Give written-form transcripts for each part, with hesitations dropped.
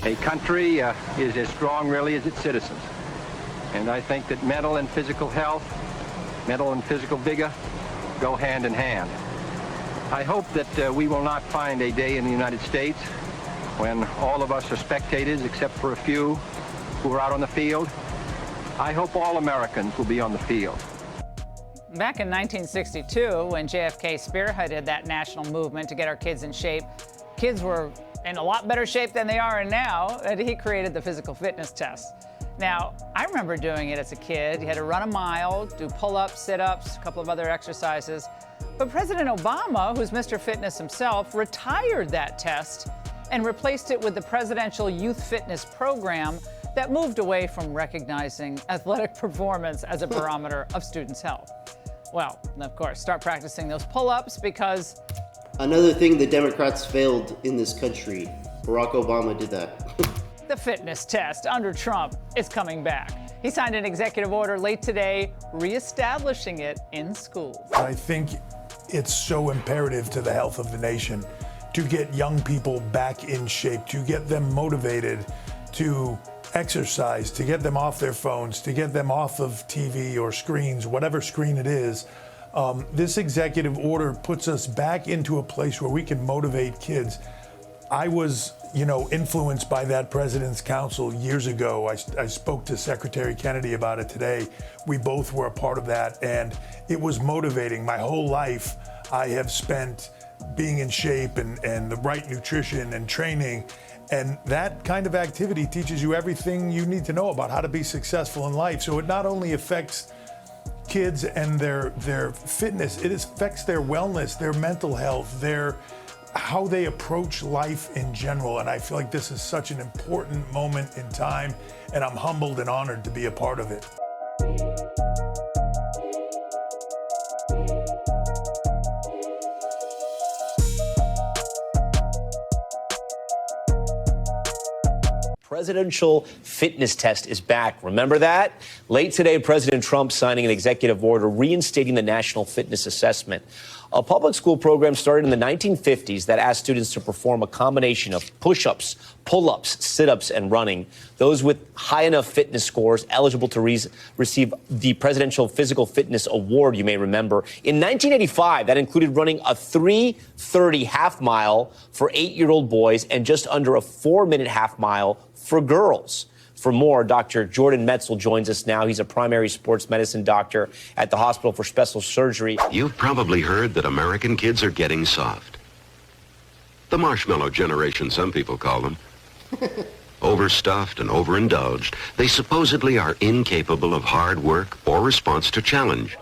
A country is as strong, really, as its citizens. And I think that mental and physical health, mental and physical vigor go hand in hand. I hope that we will not find a day in the United States when all of us are spectators, except for a few who are out on the field. I hope all Americans will be on the field. Back in 1962, when JFK spearheaded that national movement to get our kids in shape, kids were in a lot better shape than they are in now, and he created the physical fitness test. Now, I remember doing it as a kid. You had to run a mile, do pull-ups, sit-ups, a couple of other exercises. But President Obama, who's Mr. Fitness himself, retired that test and replaced it with the Presidential Youth Fitness Program that moved away from recognizing athletic performance as a barometer of students' health. Well, of course, start practicing those pull-ups because... Another thing the Democrats failed in this country, Barack Obama did that. The fitness test under Trump is coming back. He signed an executive order late today reestablishing it in schools. I think it's so imperative to the health of the nation to get young people back in shape, to get them motivated to exercise, to get them off their phones, to get them off of TV or screens, whatever screen it is. This executive order puts us back into a place where we can motivate kids. I was, influenced by that President's Council years ago. I spoke to Secretary Kennedy about it today. We both were a part of that, and it was motivating. My whole life, I have spent being in shape and the right nutrition and training. And that kind of activity teaches you everything you need to know about how to be successful in life. So it not only affects kids and their fitness, it affects their wellness, their mental health, how they approach life in general. And I feel like this is such an important moment in time, and I'm humbled and honored to be a part of it. Presidential fitness test is back. Remember that? Late today, President Trump signing an executive order reinstating the National Fitness Assessment, a public school program started in the 1950s that asked students to perform a combination of push-ups, pull-ups, sit-ups, and running. Those with high enough fitness scores eligible to receive the Presidential Physical Fitness Award, you may remember. In 1985, that included running a 3:30 half mile for 8-year-old boys and just under a 4-minute half mile for girls. For more, Dr. Jordan Metzl joins us now. He's a primary sports medicine doctor at the Hospital for Special Surgery. You've probably heard that American kids are getting soft. The marshmallow generation, some people call them. Overstuffed and overindulged, they supposedly are incapable of hard work or response to challenge.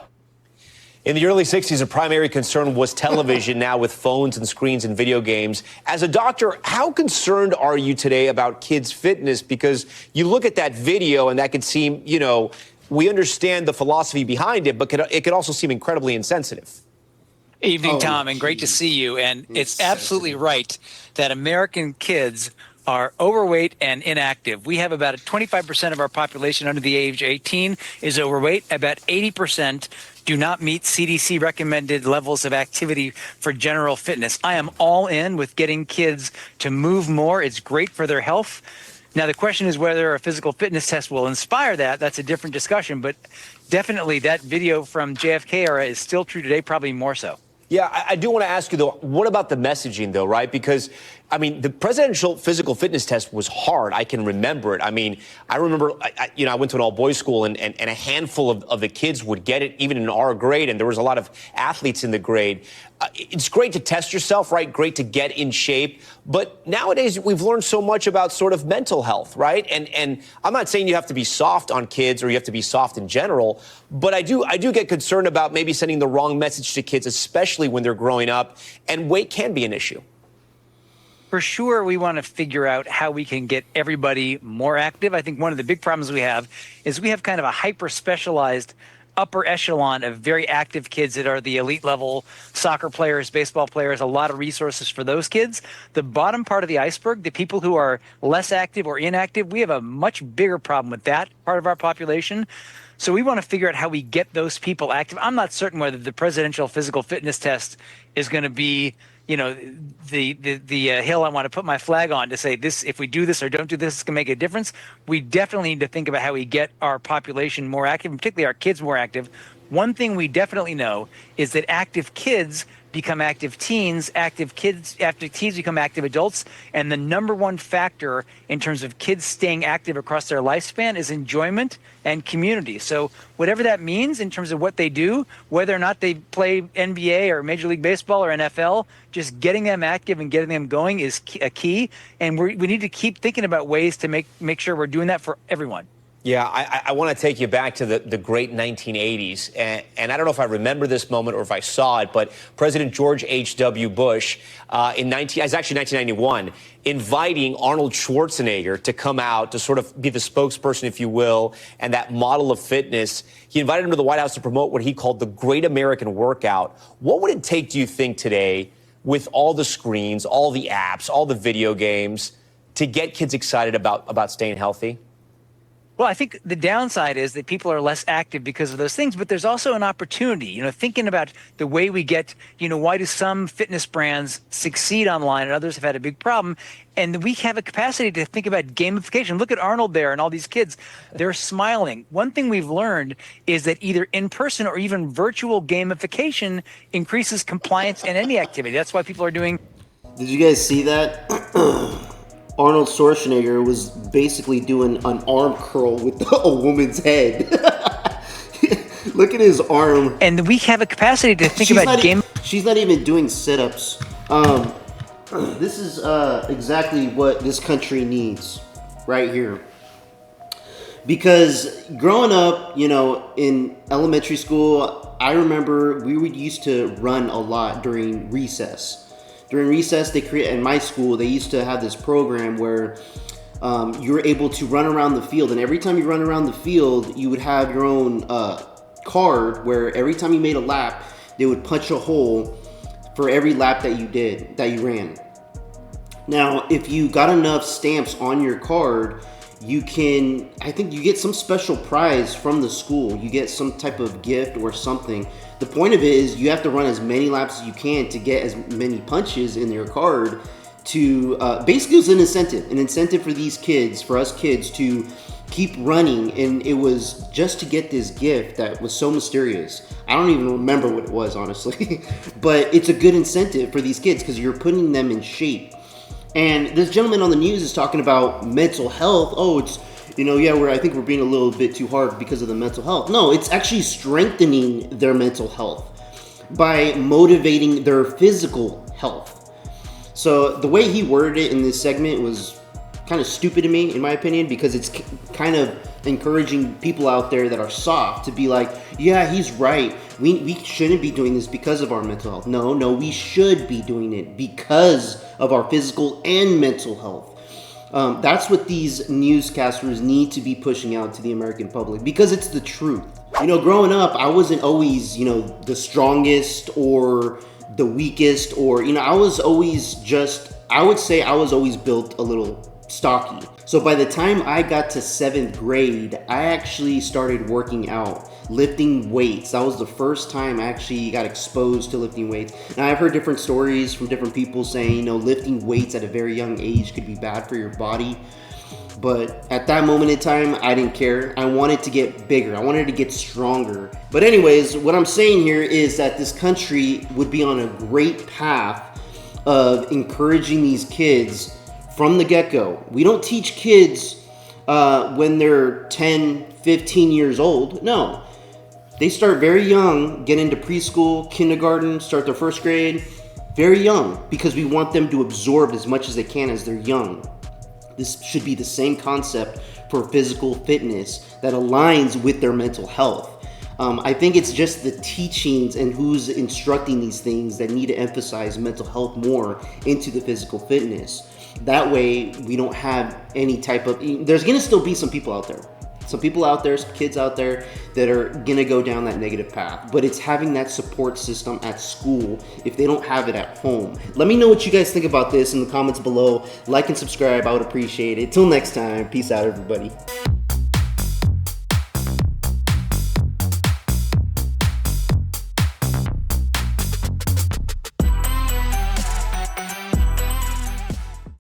In the early 60s, a primary concern was television. Now with phones and screens and video games. As a doctor, how concerned are you today about kids' fitness? Because you look at that video and that could seem, we understand the philosophy behind it, but it could also seem incredibly insensitive. Evening, Tom, and great to see you. And it's absolutely right that American kids are overweight and inactive. We have about 25% of our population under the age of 18 is overweight. About 80% do not meet CDC recommended levels of activity for general fitness. I am all in with getting kids to move more. It's great for their health. Now, the question is whether a physical fitness test will inspire that. That's a different discussion, but definitely that video from JFK era is still true today, probably more so. Yeah, I do want to ask you, though, what about the messaging, though, right? Because, the presidential physical fitness test was hard. I can remember it. I remember, I went to an all-boys school, and a handful of the kids would get it, even in our grade, and there was a lot of athletes in the grade. It's great to test yourself, right? Great to get in shape. But nowadays, we've learned so much about sort of mental health, right? And I'm not saying you have to be soft on kids or you have to be soft in general, but I do get concerned about maybe sending the wrong message to kids, especially when they're growing up, and weight can be an issue. For sure, we want to figure out how we can get everybody more active. I think one of the big problems we have is we have kind of a hyper-specialized upper echelon of very active kids that are the elite level soccer players, baseball players, a lot of resources for those kids. The bottom part of the iceberg, the people who are less active or inactive, we have a much bigger problem with that part of our population. So we want to figure out how we get those people active. I'm not certain whether the presidential physical fitness test is going to be the hill I want to put my flag on to say this, if we do this or don't do this, it's going to make a difference. We definitely need to think about how we get our population more active, and particularly our kids more active. One thing we definitely know is that active kids become active teens, active teens become active adults, and the number one factor in terms of kids staying active across their lifespan is enjoyment and community. So whatever that means in terms of what they do, whether or not they play NBA or Major League Baseball or NFL, just getting them active and getting them going is a key. And we need to keep thinking about ways to make sure we're doing that for everyone. Yeah, I want to take you back to the great 1980s. And I don't know if I remember this moment or if I saw it, but President George H.W. Bush it's actually 1991, inviting Arnold Schwarzenegger to come out to sort of be the spokesperson, if you will, and that model of fitness. He invited him to the White House to promote what he called the Great American Workout. What would it take, do you think, today, with all the screens, all the apps, all the video games, to get kids excited about staying healthy? Well, I think the downside is that people are less active because of those things, but there's also an opportunity, thinking about the way we get, why do some fitness brands succeed online and others have had a big problem? And we have a capacity to think about gamification. Look at Arnold there and all these kids. They're smiling. One thing we've learned is that either in-person or even virtual gamification increases compliance in any activity. That's why people are doing. Did you guys see that? Arnold Schwarzenegger was basically doing an arm curl with a woman's head. Look at his arm. And we have a capacity to think about game. She's not even doing sit-ups. This is exactly what this country needs right here. Because growing up, in elementary school, I remember we used to run a lot during recess. During recess, in my school, they used to have this program where you were able to run around the field. And every time you run around the field, you would have your own card where every time you made a lap, they would punch a hole for every lap that you ran. Now, if you got enough stamps on your card, I think you get some special prize from the school. You get some type of gift or something. The point of it is you have to run as many laps as you can to get as many punches in your card to basically it was an incentive for these kids, for us kids to keep running. And it was just to get this gift that was so mysterious. I don't even remember what it was, honestly, but it's a good incentive for these kids because you're putting them in shape. And this gentleman on the news is talking about mental health. Oh, it's, I think we're being a little bit too hard because of the mental health. No, it's actually strengthening their mental health by motivating their physical health. So the way he worded it in this segment was kind of stupid to me, in my opinion, because it's kind of encouraging people out there that are soft to be like, yeah, he's right. We shouldn't be doing this because of our mental health. No, we should be doing it because of our physical and mental health. That's what these newscasters need to be pushing out to the American public because it's the truth. Growing up, I wasn't always, the strongest or the weakest or, I was always I would say I was always built a little stocky. So by the time I got to 7th grade, I actually started working out, lifting weights. That was the first time I actually got exposed to lifting weights. Now I've heard different stories from different people saying, lifting weights at a very young age could be bad for your body. But at that moment in time, I didn't care. I wanted to get bigger. I wanted to get stronger. But anyways, what I'm saying here is that this country would be on a great path of encouraging these kids from the get-go. We don't teach kids when they're 10, 15 years old. No. They start very young, get into preschool, kindergarten, start their 1st grade, very young, because we want them to absorb as much as they can as they're young. This should be the same concept for physical fitness that aligns with their mental health. I think it's just the teachings and who's instructing these things that need to emphasize mental health more into the physical fitness. That way, we don't have any type of... There's going to still be some people out there. Some kids out there that are going to go down that negative path. But it's having that support system at school if they don't have it at home. Let me know what you guys think about this in the comments below. Like and subscribe. I would appreciate it. Till next time. Peace out, everybody.